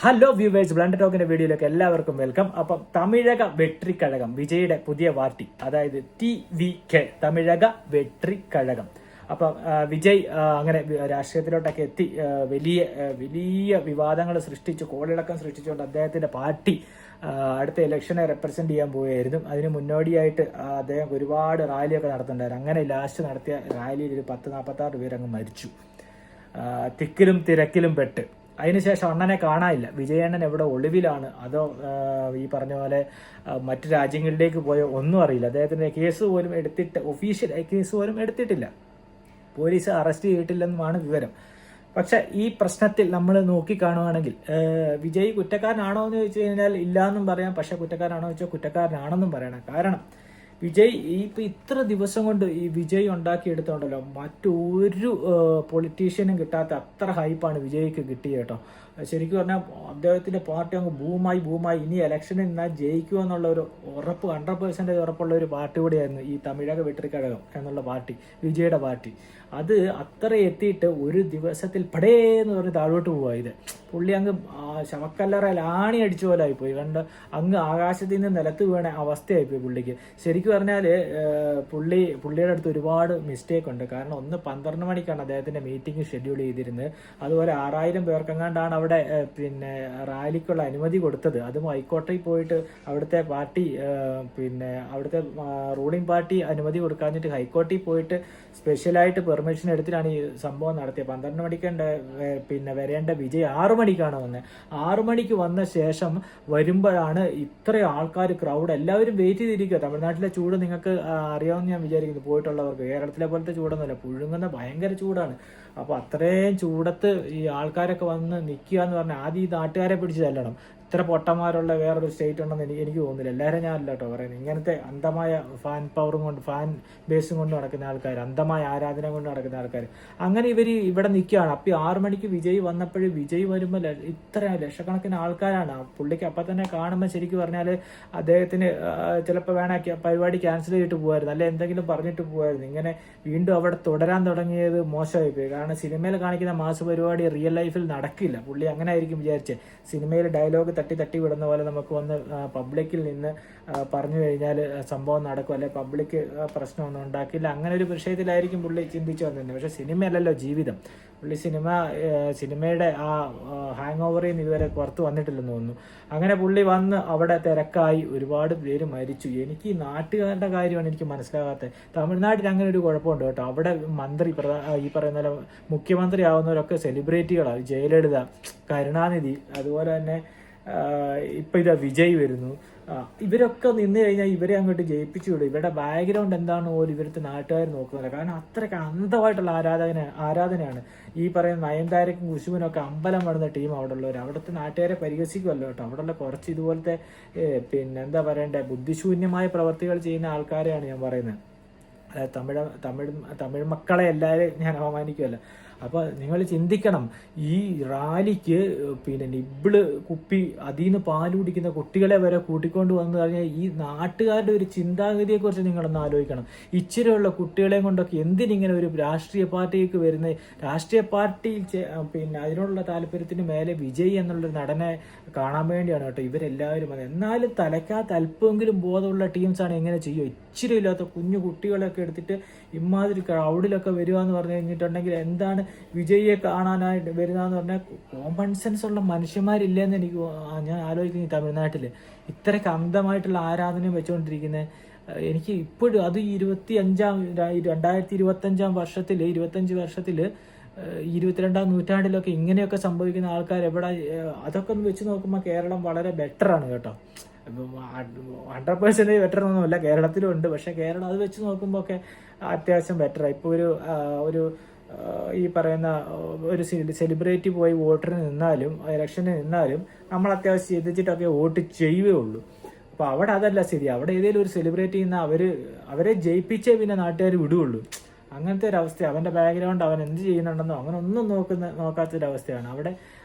Hello viewers, blunder ടോക്കിന്റെ വീഡിയോയിലേക്ക് എല്ലാവർക്കും welcome. അപ്പം തമിഴക വെട്രിക്കഴകം വിജയുടെ പുതിയ പാർട്ടി, അതായത് TVK തമിഴക വെട്രിക്കഴകം. അപ്പം വിജയ് അങ്ങനെ രാഷ്ട്രീയത്തിലോട്ടൊക്കെ എത്തി വലിയ വലിയ വിവാദങ്ങൾ സൃഷ്ടിച്ചു, കോളിളക്കം സൃഷ്ടിച്ചുകൊണ്ട് അദ്ദേഹത്തിന്റെ പാർട്ടി അടുത്ത ഇലക്ഷനെ റെപ്രസെന്റ് ചെയ്യാൻ പോവുകയായിരുന്നു. അതിന് മുന്നോടിയായിട്ട് അദ്ദേഹം ഒരുപാട് റാലിയൊക്കെ നടത്തുന്നുണ്ടായിരുന്നു. അങ്ങനെ ലാസ്റ്റ് നടത്തിയ റാലിയിൽ ഒരു 10-46 പേരങ്ങ് മരിച്ചു, തിക്കിലും തിരക്കിലും പെട്ട്. അതിനുശേഷം അണ്ണനെ കാണാനില്ല. വിജയണ്ണൻ എവിടെ ഒളിവിലാണ്, അതോ ഈ പറഞ്ഞ പോലെ മറ്റു രാജ്യങ്ങളിലേക്ക് പോയോ ഒന്നും അറിയില്ല. അദ്ദേഹത്തിന്റെ കേസ് പോലും ഒഫീഷ്യൽ കേസ് പോലും എടുത്തിട്ടില്ല, പോലീസ് അറസ്റ്റ് ചെയ്തിട്ടില്ലെന്നുമാണ് വിവരം. പക്ഷെ ഈ പ്രശ്നത്തിൽ നമ്മൾ നോക്കിക്കാണുകയാണെങ്കിൽ വിജയ് കുറ്റക്കാരനാണോ എന്ന് ചോദിച്ചു കഴിഞ്ഞാൽ ഇല്ലാന്നും പറയാം, പക്ഷെ കുറ്റക്കാരനാണോ എന്ന് വെച്ചാൽ കുറ്റക്കാരനാണെന്നും പറയണം. കാരണം വിജയ് ഇത്ര ദിവസം കൊണ്ട് ഈ വിജയ് ഉണ്ടാക്കിയെടുത്തോണ്ടല്ലോ മറ്റൊരു പൊളിറ്റീഷ്യനും കിട്ടാത്ത അത്ര ഹൈപ്പാണ് വിജയ്ക്ക് കിട്ടിയത് കേട്ടോ. ശരിക്കും പറഞ്ഞാൽ അദ്ദേഹത്തിന്റെ പാർട്ടി അങ്ങ് ഭൂമായി ഇനി ഇലക്ഷനിൽ നിന്നാൽ ജയിക്കുക എന്നുള്ള ഒരു ഉറപ്പ് 100% ഉറപ്പുള്ള ഒരു പാർട്ടി കൂടിയായിരുന്നു ഈ തമിഴക വെട്രിക്കഴകം എന്നുള്ള പാർട്ടി, വിജയുടെ പാർട്ടി. അത് അത്ര എത്തിയിട്ട് ഒരു ദിവസത്തിൽ പടേന്ന് പറഞ്ഞ് താഴോട്ട് പോവാ. ഇത് പുള്ളി അങ്ങ് ശവക്കല്ലറയിൽ ആണി അടിച്ച പോലെ ആയിപ്പോയി. കണ്ട് അങ്ങ് ആകാശത്തിൽ നിന്ന് നിലത്ത് വീണ അവസ്ഥയായിപ്പോയി പുള്ളിക്ക്. ശരിക്കും പറഞ്ഞാൽ പുള്ളിയുടെ അടുത്ത് ഒരുപാട് മിസ്റ്റേക്ക് ഉണ്ട്. കാരണം ഒന്ന് 12 മണിക്കാണ് അദ്ദേഹത്തിന്റെ മീറ്റിംഗ് ഷെഡ്യൂൾ ചെയ്തിരുന്നത്. അതുപോലെ 6000 പേർക്കെങ്ങാണ്ടാണ് അവിടെ പിന്നെ റാലിക്കുള്ള അനുമതി കൊടുത്തത്. അതും ഹൈക്കോടതിയിൽ പോയിട്ട് അവിടുത്തെ പാർട്ടി അവിടുത്തെ റൂളിംഗ് പാർട്ടി അനുമതി കൊടുക്കാഞ്ഞിട്ട് ഹൈക്കോടതിയിൽ പോയിട്ട് സ്പെഷ്യലായിട്ട് പെർമിഷൻ എടുത്തിട്ടാണ് ഈ സംഭവം നടത്തിയത്. 12 മണിക്ക് വരേണ്ട വിജയ് 6 മണിക്കാണ് വന്നത്. 6 മണിക്ക് വന്ന ശേഷം വരുമ്പോഴാണ് ഇത്രയും ആൾക്കാർ, ക്രൗഡ് എല്ലാവരും വെയിറ്റ് ചെയ്തിരിക്കുക. തമിഴ്നാട്ടിലെ ചൂട് നിങ്ങൾക്ക് അറിയാമെന്ന് ഞാൻ വിചാരിക്കുന്നു, പോയിട്ടുള്ളവർക്ക്. കേരളത്തിലെ പോലത്തെ ചൂടൊന്നുമല്ല, പുഴുങ്ങുന്ന ഭയങ്കര ചൂടാണ്. അപ്പൊ അത്രയും ചൂടത്ത് ഈ ആൾക്കാരൊക്കെ വന്ന് നിൽക്കുക എന്ന് പറഞ്ഞാൽ ആദ്യം ഈ നാട്ടുകാരെ പിടിച്ച് തല്ലണം. ഇത്ര പൊട്ടന്മാരുള്ള വേറൊരു സ്റ്റേറ്റ് ഉണ്ടെന്ന് എനിക്ക് തോന്നുന്നില്ല. എല്ലാവരും ഞാനല്ല കേട്ടോ പറയുന്നത്. ഇങ്ങനത്തെ അന്ധമായ ഫാൻ പവറും കൊണ്ട്, ഫാൻ ബേസും കൊണ്ട് നടക്കുന്ന ആൾക്കാർ, അന്ധമായ ആരാധന കൊണ്ട് നടക്കുന്ന ആൾക്കാർ, അങ്ങനെ ഇവിടെ നിൽക്കുകയാണ്. അപ്പോൾ 6 മണിക്ക് വിജയ് വന്നപ്പോഴും വിജയ് വരുമ്പോൾ ഇത്ര ലക്ഷക്കണക്കിന് ആൾക്കാരാണ്. പുള്ളിക്ക് അപ്പം തന്നെ കാണുമ്പോൾ ശരിക്കും പറഞ്ഞാൽ അദ്ദേഹത്തിന് ചിലപ്പോൾ പരിപാടി ക്യാൻസൽ ചെയ്തിട്ട് പോകുമായിരുന്നു, അല്ലെ എന്തെങ്കിലും പറഞ്ഞിട്ട് പോകുമായിരുന്നു. ഇങ്ങനെ വീണ്ടും അവിടെ തുടരാൻ തുടങ്ങിയത് മോശമായി പോയി. കാരണം സിനിമയിൽ കാണിക്കുന്ന മാസ് പരിപാടി റിയൽ ലൈഫിൽ നടക്കില്ല. പുള്ളി അങ്ങനെ ആയിരിക്കും വിചാരിച്ചത്. സിനിമയിൽ ഡയലോഗ് തട്ടി വിടുന്ന പോലെ നമുക്ക് വന്ന് പബ്ലിക്കിൽ നിന്ന് പറഞ്ഞു കഴിഞ്ഞാൽ സംഭവം നടക്കും, അല്ലെ പബ്ലിക് പ്രശ്നമൊന്നും ഉണ്ടാക്കില്ല, അങ്ങനെ ഒരു വിഷയത്തിലായിരിക്കും പുള്ളി ചിന്തിച്ചു വന്നിരുന്നത്. പക്ഷെ സിനിമയല്ലല്ലോ ജീവിതം. പുള്ളി സിനിമയുടെ ആ ഹാങ് ഓവറിൽ നിന്ന് ഇതുവരെ പുറത്ത് വന്നിട്ടില്ലെന്ന് തോന്നുന്നു. അങ്ങനെ പുള്ളി വന്ന് അവിടെ തിരക്കായി, ഒരുപാട് പേര് മരിച്ചു. എനിക്ക് ഈ നാട്ടുകാരുടെ കാര്യമാണ് എനിക്ക് മനസ്സിലാകാത്തത്. തമിഴ്നാട്ടിൽ അങ്ങനെ ഒരു കുഴപ്പമുണ്ട് കേട്ടോ. അവിടെ ഈ പറയുന്ന പോലെ മുഖ്യമന്ത്രി ആവുന്നവരൊക്കെ സെലിബ്രിറ്റികളാണ്. ജയലളിത, കരുണാനിധി, അതുപോലെ തന്നെ ഇപ്പൊ ഇതാ വിജയ് വരുന്നു. ഇവരൊക്കെ നിന്ന് കഴിഞ്ഞാൽ ഇവരെ അങ്ങോട്ട് ജയിപ്പിച്ചു വിടും. ഇവരുടെ ബാക്ക്ഗ്രൗണ്ട് എന്താണെന്ന് പോലും ഇവരുടെ നാട്ടുകാർ നോക്കുന്നില്ല. കാരണം അത്രയ്ക്ക് അന്ധമായിട്ടുള്ള ആരാധനയാണ്. ഈ പറയുന്ന നയൻതാരക്കും കുശുവിനൊക്കെ അമ്പലം പടുന്ന ടീം അവിടെ ഉള്ളവർ. അവിടുത്തെ നാട്ടുകാരെ പരിഹസിക്കുമല്ലോ കേട്ടോ. അവിടെയുള്ള കുറച്ച് ഇതുപോലത്തെ എന്താ പറയണ്ടേ, ബുദ്ധിശൂന്യമായ പ്രവർത്തികൾ ചെയ്യുന്ന ആൾക്കാരെയാണ് ഞാൻ പറയുന്നത്. തമിഴ് മക്കളെ എല്ലാവരും ഞാൻ അവമാനിക്കുമല്ലോ. അപ്പോൾ നിങ്ങൾ ചിന്തിക്കണം, ഈ റാലിക്ക് നിബിള് കുപ്പി അതിൽ നിന്ന് പാല് കുടിക്കുന്ന കുട്ടികളെ വരെ കൂട്ടിക്കൊണ്ട് വന്നു കഴിഞ്ഞാൽ ഈ നാട്ടുകാരുടെ ഒരു ചിന്താഗതിയെക്കുറിച്ച് നിങ്ങളൊന്ന് ആലോചിക്കണം. ഇച്ചിരിയുള്ള കുട്ടികളെയും കൊണ്ടൊക്കെ എന്തിനിങ്ങനെ ഒരു രാഷ്ട്രീയ പാർട്ടിക്ക് വരുന്ന, രാഷ്ട്രീയ പാർട്ടി അതിനോടുള്ള താല്പര്യത്തിന് മേലെ വിജയ് എന്നുള്ളൊരു നടനെ കാണാൻ വേണ്ടിയാണ് കേട്ടോ ഇവരെല്ലാവരും അത്. എന്നാലും തലയ്ക്കകത്ത് അല്പമെങ്കിലും ബോധമുള്ള ടീംസാണ് എങ്ങനെ ചെയ്യുമോ? ഇച്ചിരി ഇല്ലാത്ത കുഞ്ഞു കുട്ടികളൊക്കെ എടുത്തിട്ട് ഇമാതിരി ക്രൗഡിലൊക്കെ വരിക എന്ന് പറഞ്ഞു കഴിഞ്ഞിട്ടുണ്ടെങ്കിൽ എന്താണ് വിജയിയെ കാണാനായിട്ട് വരുന്നതെന്ന് പറഞ്ഞാൽ കോമൺ സെൻസ് ഉള്ള മനുഷ്യന്മാരില്ലെന്ന് ഞാൻ ആലോചിക്കുന്നു. ഈ തമിഴ്നാട്ടിൽ ഇത്രയ്ക്ക് അന്ധമായിട്ടുള്ള ആരാധനയും വെച്ചുകൊണ്ടിരിക്കുന്നത് എനിക്ക് ഇപ്പോഴും അത് 2025 വർഷത്തിൽ 22ാം നൂറ്റാണ്ടിലൊക്കെ ഇങ്ങനെയൊക്കെ സംഭവിക്കുന്ന ആൾക്കാർ എവിടെ? അതൊക്കെ ഒന്ന് വെച്ച് നോക്കുമ്പോൾ കേരളം വളരെ ബെറ്ററാണ് കേട്ടോ. 100% ബെറ്റർ ഒന്നുമല്ല, കേരളത്തിലും ഉണ്ട്. പക്ഷെ കേരളം അത് വെച്ച് നോക്കുമ്പോൾ ഒക്കെ അത്യാവശ്യം ബെറ്ററാണ്. ഇപ്പോൾ ഒരു ഈ പറയുന്ന ഒരു സെലിബ്രിറ്റി പോയി വോട്ടിന് നിന്നാലും ഇലക്ഷന് നിന്നാലും നമ്മൾ അത്യാവശ്യം ചിന്തിച്ചിട്ടൊക്കെ വോട്ട് ചെയ്യുകയുള്ളൂ. അപ്പോൾ അവിടെ അതല്ല സ്ഥിതി. അവിടെ ഏതെങ്കിലും ഒരു സെലിബ്രേറ്റ് ചെയ്യുന്ന അവരെ ജയിപ്പിച്ചേ പിന്നെ നാട്ടുകാർ വിടുകയുള്ളൂ. അങ്ങനത്തെ ഒരു അവസ്ഥ. അവൻ്റെ ബാക്ക്ഗ്രൗണ്ട്, അവൻ എന്ത് ചെയ്യുന്നുണ്ടെന്നോ അങ്ങനെ ഒന്നും നോക്കാത്തൊരവസ്ഥയാണ് അവിടെ.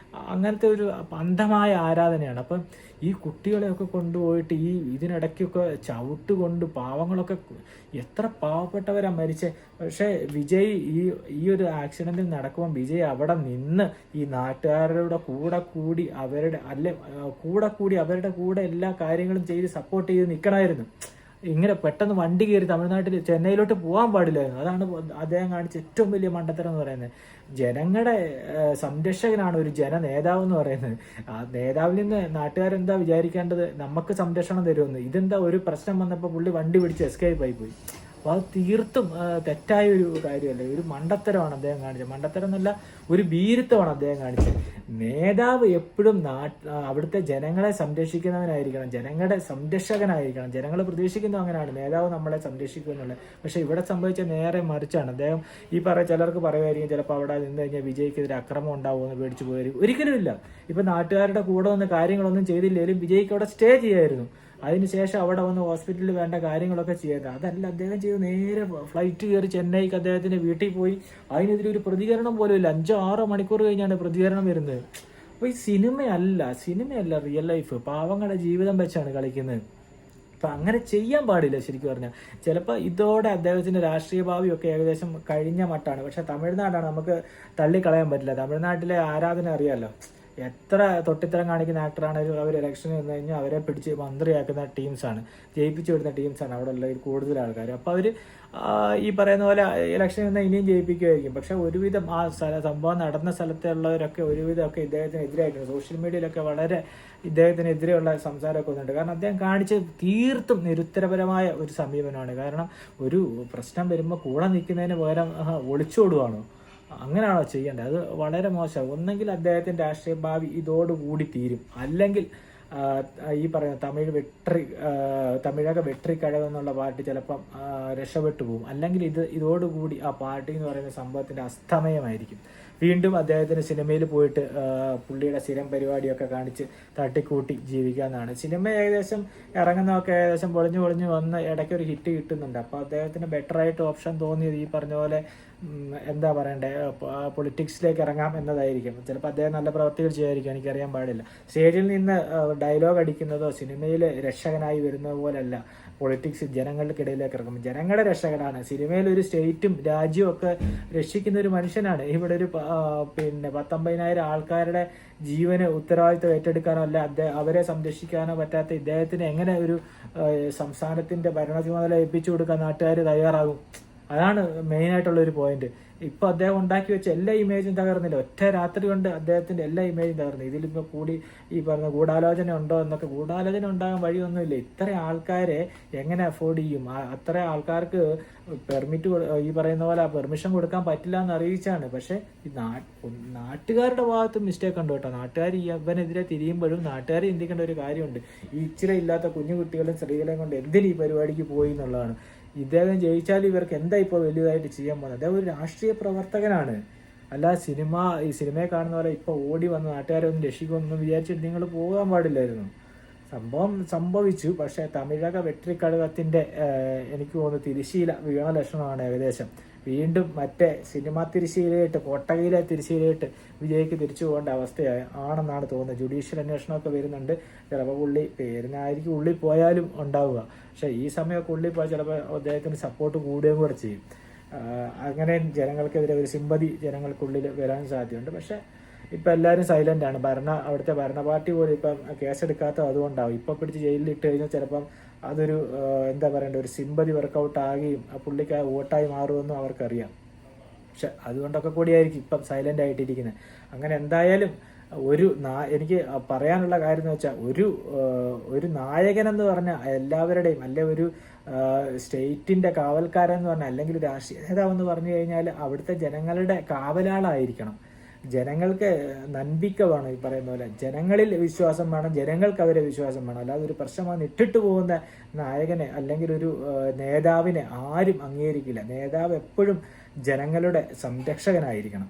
അങ്ങനത്തെ ഒരു അന്ധമായ ആരാധനയാണ്. അപ്പം ഈ കുട്ടികളെയൊക്കെ കൊണ്ടുപോയിട്ട് ഇതിനിടയ്ക്കൊക്കെ ചവിട്ട് കൊണ്ട് പാവങ്ങളൊക്കെ എത്ര പാവപ്പെട്ടവരാണ് മരിച്ചത്. പക്ഷേ വിജയ് ഈ ഒരു ആക്സിഡൻറ്റിൽ നടക്കുമ്പോൾ വിജയ് അവിടെ നിന്ന് ഈ നാട്ടുകാരുടെ കൂടെ അവരുടെ കൂടെ എല്ലാ കാര്യങ്ങളും ചെയ്ത് സപ്പോർട്ട് ചെയ്ത് നിൽക്കണമായിരുന്നു. ഇങ്ങനെ പെട്ടെന്ന് വണ്ടി കയറി തമിഴ്നാട്ടിൽ ചെന്നൈയിലോട്ട് പോകാൻ പാടില്ലായിരുന്നു. അതാണ് അദ്ദേഹം കാണിച്ച ഏറ്റവും വലിയ മണ്ടത്തരം എന്ന് പറയുന്നത്. ജനങ്ങളുടെ സംരക്ഷകനാണ് ഒരു ജനനേതാവ് എന്ന് പറയുന്നത്. ആ നേതാവിൽ നിന്ന് നാട്ടുകാരെന്താ വിചാരിക്കേണ്ടത്, നമുക്ക് സംരക്ഷണം തരുമെന്ന്. ഇതെന്താ ഒരു പ്രശ്നം വന്നപ്പോൾ പുള്ളി വണ്ടി പിടിച്ച് എസ്കേപ്പ് ആയി പോയി. അപ്പോൾ അത് തീർത്തും തെറ്റായ ഒരു കാര്യമല്ലേ, ഒരു മണ്ടത്തരമാണ് അദ്ദേഹം കാണിച്ചത്. മണ്ടത്തരം എന്നല്ല, ഒരു ഭീരുത്വമാണ് അദ്ദേഹം കാണിച്ചത്. നേതാവ് എപ്പോഴും അവിടുത്തെ ജനങ്ങളെ സംരക്ഷിക്കുന്നവനായിരിക്കണം, ജനങ്ങളുടെ സംരക്ഷകനായിരിക്കണം. ജനങ്ങൾ പ്രതീക്ഷിക്കുന്നത് അങ്ങനെയാണ്, നേതാവ് നമ്മളെ സംരക്ഷിക്കുക എന്നുള്ളത്. പക്ഷേ ഇവിടെ സംഭവിച്ച നേരെ മറിച്ചാണ്. അദ്ദേഹം ചിലർക്ക് പറയുമായിരിക്കും ചിലപ്പോൾ അവിടെ നിന്ന് കഴിഞ്ഞാൽ വിജയ്ക്കെതിരെ അക്രമം ഉണ്ടാവുമെന്ന് പേടിച്ചു പോയായിരിക്കും. ഒരിക്കലും ഇല്ല. ഇപ്പം നാട്ടുകാരുടെ കൂടെ വന്ന് കാര്യങ്ങളൊന്നും ചെയ്തില്ലെങ്കിലും വിജയ്ക്ക് അവിടെ സ്റ്റേ ചെയ്യായിരുന്നു. അതിനുശേഷം അവിടെ വന്ന് ഹോസ്പിറ്റലിൽ വേണ്ട കാര്യങ്ങളൊക്കെ ചെയ്യാതെ, അതല്ല അദ്ദേഹം ചെയ്ത് നേരെ ഫ്ലൈറ്റ് കയറി ചെന്നൈക്ക് അദ്ദേഹത്തിന്റെ വീട്ടിൽ പോയി. അതിനെതിരെ ഒരു പ്രതികരണം പോലും ഇല്ല. 5-6 മണിക്കൂർ കഴിഞ്ഞാണ് പ്രതികരണം വരുന്നത്. അപ്പോൾ ഈ സിനിമയല്ല റിയൽ ലൈഫ്. പാവങ്ങളുടെ ജീവിതം വെച്ചാണ് കളിക്കുന്നത്. അപ്പം അങ്ങനെ ചെയ്യാൻ പാടില്ല ശരിക്കും പറഞ്ഞാൽ. ചിലപ്പോൾ ഇതോടെ അദ്ദേഹത്തിന്റെ രാഷ്ട്രീയ ഭാവിയൊക്കെ ഏകദേശം കഴിഞ്ഞ മട്ടാണ്. പക്ഷെ തമിഴ്നാടാണ്, നമുക്ക് തള്ളിക്കളയാൻ പറ്റില്ല. തമിഴ്നാട്ടിലെ ആരാധന അറിയാമല്ലോ. എത്ര തൊട്ടിത്തരം കാണിക്കുന്ന ആക്ടറാണെങ്കിലും അവർ ഇലക്ഷന് വന്നു കഴിഞ്ഞാൽ അവരെ പിടിച്ച് മന്ത്രിയാക്കുന്ന ടീംസാണ്, ജയിപ്പിച്ചു വിടുന്ന ടീംസാണ് അവിടെ ഉള്ള കൂടുതൽ ആൾക്കാർ. അപ്പോൾ അവർ ഈ പറയുന്ന പോലെ ഇലക്ഷന് വന്നാൽ ഇനിയും ജയിപ്പിക്കുമായിരിക്കും. പക്ഷെ ഒരുവിധം ആ സംഭവം നടന്ന സ്ഥലത്തുള്ളവരൊക്കെ ഒരുവിധമൊക്കെ ഇദ്ദേഹത്തിനെതിരായിട്ടുണ്ട്. സോഷ്യൽ മീഡിയയിലൊക്കെ വളരെ ഇദ്ദേഹത്തിനെതിരെയുള്ള സംസാരമൊക്കെ വന്നിട്ടുണ്ട്. കാരണം അദ്ദേഹം കാണിച്ച് തീർത്തും നിരുത്തരപരമായ ഒരു സമീപനമാണ്. കാരണം ഒരു പ്രശ്നം വരുമ്പോൾ കൂടെ നിൽക്കുന്നതിന് പകരം ഒളിച്ചോടുവാണോ, അങ്ങനെയാണോ ചെയ്യേണ്ടത്? അത് വളരെ മോശം. ഒന്നെങ്കിൽ അദ്ദേഹത്തിൻ്റെ രാഷ്ട്രീയ ഭാവി ഇതോടുകൂടി തീരും, അല്ലെങ്കിൽ ഈ പറയുന്ന തമിഴക വെട്രിക്കഴകം എന്നുള്ള പാർട്ടി ചിലപ്പം രക്ഷപ്പെട്ടു പോകും. അല്ലെങ്കിൽ ഇതോടുകൂടി ആ പാർട്ടി എന്ന് പറയുന്ന സംഭവത്തിൻ്റെ അസ്തമയമായിരിക്കും. വീണ്ടും അദ്ദേഹത്തിന് സിനിമയിൽ പോയിട്ട് പുള്ളിയുടെ സ്ഥിരം പരിപാടിയൊക്കെ കാണിച്ച് തട്ടിക്കൂട്ടി ജീവിക്കാമെന്നാണ്. സിനിമ ഏകദേശം ഇറങ്ങുന്നതൊക്കെ ഏകദേശം പൊളിഞ്ഞു വന്ന് ഇടയ്ക്കൊരു ഹിറ്റ് കിട്ടുന്നുണ്ട്. അപ്പോൾ അദ്ദേഹത്തിന് ബെറ്ററായിട്ട് ഓപ്ഷൻ തോന്നിയത് ഈ പറഞ്ഞ പോലെ എന്താ പറയണ്ടേ, പൊളിറ്റിക്സിലേക്ക് ഇറങ്ങാം എന്നതായിരിക്കും. ചിലപ്പോൾ അദ്ദേഹം നല്ല പ്രവർത്തികൾ ചെയ്യായിരിക്കും, എനിക്കറിയാൻ പാടില്ല. സ്റ്റേജിൽ നിന്ന് ഡയലോഗ് അടിക്കുന്നതോ സിനിമയിൽ രക്ഷകനായി വരുന്നത് പോലല്ല പൊളിറ്റിക്സ്. ജനങ്ങൾക്കിടയിലേക്ക് ഇറങ്ങും. ജനങ്ങളുടെ രക്ഷകനാണ്. സിനിമയിൽ ഒരു സ്റ്റേറ്റും രാജ്യവും ഒക്കെ രക്ഷിക്കുന്ന ഒരു മനുഷ്യനാണ്. ഇവിടെ ഒരു 19,000 ആൾക്കാരുടെ ജീവന് ഉത്തരവാദിത്വം ഏറ്റെടുക്കാനോ അല്ല അവരെ സംരക്ഷിക്കാനോ പറ്റാത്ത ഇദ്ദേഹത്തിന് എങ്ങനെ ഒരു സംസ്ഥാനത്തിന്റെ ഭരണ ചുമതല ഏൽപ്പിച്ചു കൊടുക്കാൻ നാട്ടുകാർ തയ്യാറാകും? അതാണ് മെയിനായിട്ടുള്ള ഒരു പോയിന്റ്. ഇപ്പൊ അദ്ദേഹം ഉണ്ടാക്കി വെച്ച എല്ലാ ഇമേജും തകർന്നില്ല. ഒറ്റ രാത്രി കൊണ്ട് അദ്ദേഹത്തിന്റെ എല്ലാ ഇമേജും തകർന്നു. ഇതിലിപ്പോ ഈ പറഞ്ഞ ഗൂഢാലോചന ഉണ്ടോ എന്നൊക്കെ, ഗൂഢാലോചന ഉണ്ടാകാൻ വഴിയൊന്നുമില്ല. ഇത്ര ആൾക്കാരെ എങ്ങനെ അഫോർഡ് ചെയ്യും? അത്ര ആൾക്കാർക്ക് പെർമിറ്റ് ഈ പറയുന്ന പോലെ പെർമിഷൻ കൊടുക്കാൻ പറ്റില്ല എന്ന് അറിയിച്ചാണ്. പക്ഷെ ഈ നാട്ടുകാരുടെ ഭാഗത്ത് മിസ്റ്റേക്ക് ഉണ്ട് കേട്ടോ. നാട്ടുകാർ ഇവനെതിരെ തിരിയുമ്പോഴും നാട്ടുകാർ ചിന്തിക്കേണ്ട ഒരു കാര്യമുണ്ട്. ഈ ഇച്ചിരി ഇല്ലാത്ത കുഞ്ഞുകുട്ടികളും സ്ത്രീകളെയും കൊണ്ട് എന്തിന് ഈ പരിപാടിക്ക് പോയി എന്നുള്ളതാണ്. ഇദ്ദേഹം ജയിച്ചാൽ ഇവർക്ക് എന്താ ഇപ്പോൾ വലുതായിട്ട് ചെയ്യാൻ പോകുന്നത്? അദ്ദേഹം ഒരു രാഷ്ട്രീയ പ്രവർത്തകനാണ്, അല്ല ഈ സിനിമയെ കാണുന്ന പോലെ ഇപ്പോൾ ഓടി വന്ന് നാട്ടുകാരെ ഒന്നും രക്ഷിക്കുമെന്ന് വിചാരിച്ചിട്ട് നിങ്ങൾ പോകാൻ പാടില്ലായിരുന്നു. സംഭവം സംഭവിച്ചു. പക്ഷേ തമിഴക വെട്രിക്കഴകത്തിൻ്റെ എനിക്ക് തോന്നുന്നു തിരശ്ശീല വീണ ലക്ഷണമാണ് ഏകദേശം. വീണ്ടും മറ്റേ സിനിമ തിരശ്ശീലയിട്ട്, കൊട്ടകയിലെ തിരശ്ശീലയിട്ട് വിജയ്ക്ക് തിരിച്ചു പോകേണ്ട അവസ്ഥയാണെന്നാണ് തോന്നുന്നത്. ജുഡീഷ്യൽ അന്വേഷണമൊക്കെ വരുന്നുണ്ട്. ചിലപ്പോൾ പേരിനായിരിക്കും ഉള്ളിൽ പോയാലും ഉണ്ടാവുക. പക്ഷേ ഈ സമയമൊക്കെ ഉള്ളിൽ പോയാൽ ചിലപ്പോൾ അദ്ദേഹത്തിന് സപ്പോർട്ട് കൂടുകയും കൂടെ ചെയ്യും. അങ്ങനെ ജനങ്ങൾക്കെതിരെ ഒരു സിമ്പതി ജനങ്ങൾക്കുള്ളിൽ വരാൻ സാധ്യതയുണ്ട്. പക്ഷേ ഇപ്പം എല്ലാവരും സൈലൻ്റ് ആണ്. അവിടുത്തെ ഭരണ പാർട്ടി പോലും ഇപ്പം കേസെടുക്കാത്ത അതുകൊണ്ടാവും. ഇപ്പം പിടിച്ച് ജയിലിൽ ഇട്ട് കഴിഞ്ഞാൽ ചിലപ്പം അതൊരു എന്താ പറയണ്ട, ഒരു സിമ്പതി വർക്കൗട്ട് ആകുകയും ആ പുള്ളിക്ക് വോട്ടായി മാറുമെന്നും അവർക്കറിയാം. പക്ഷെ അതുകൊണ്ടൊക്കെ കൂടിയായിരിക്കും ഇപ്പം സൈലൻ്റ് ആയിട്ടിരിക്കുന്നത്. അങ്ങനെ എന്തായാലും എനിക്ക് പറയാനുള്ള കാര്യം എന്ന് വെച്ചാൽ ഒരു നായകൻ എന്ന് പറഞ്ഞാൽ എല്ലാവരുടെയും, അല്ലെ ഒരു സ്റ്റേറ്റിൻ്റെ കാവൽക്കാരൻ എന്ന് പറഞ്ഞാൽ, അല്ലെങ്കിൽ ഒരു രാഷ്ട്രീയ നേതാവെന്ന് പറഞ്ഞു കഴിഞ്ഞാൽ അവിടുത്തെ ജനങ്ങളുടെ കാവലാളായിരിക്കണം. ജനങ്ങൾക്ക് നൻപിക്ക വേണം. ഈ പറയുന്ന പോലെ ജനങ്ങളിൽ വിശ്വാസം വേണം, ജനങ്ങൾക്ക് അവരെ വിശ്വാസം വേണം. അല്ലാതെ ഒരു പ്രശ്നമാണ് ഇട്ടിട്ട് പോകുന്ന നായകനെ അല്ലെങ്കിൽ ഒരു നേതാവിനെ ആരും അംഗീകരിക്കില്ല. നേതാവ് എപ്പോഴും ജനങ്ങളുടെ സംരക്ഷകനായിരിക്കണം.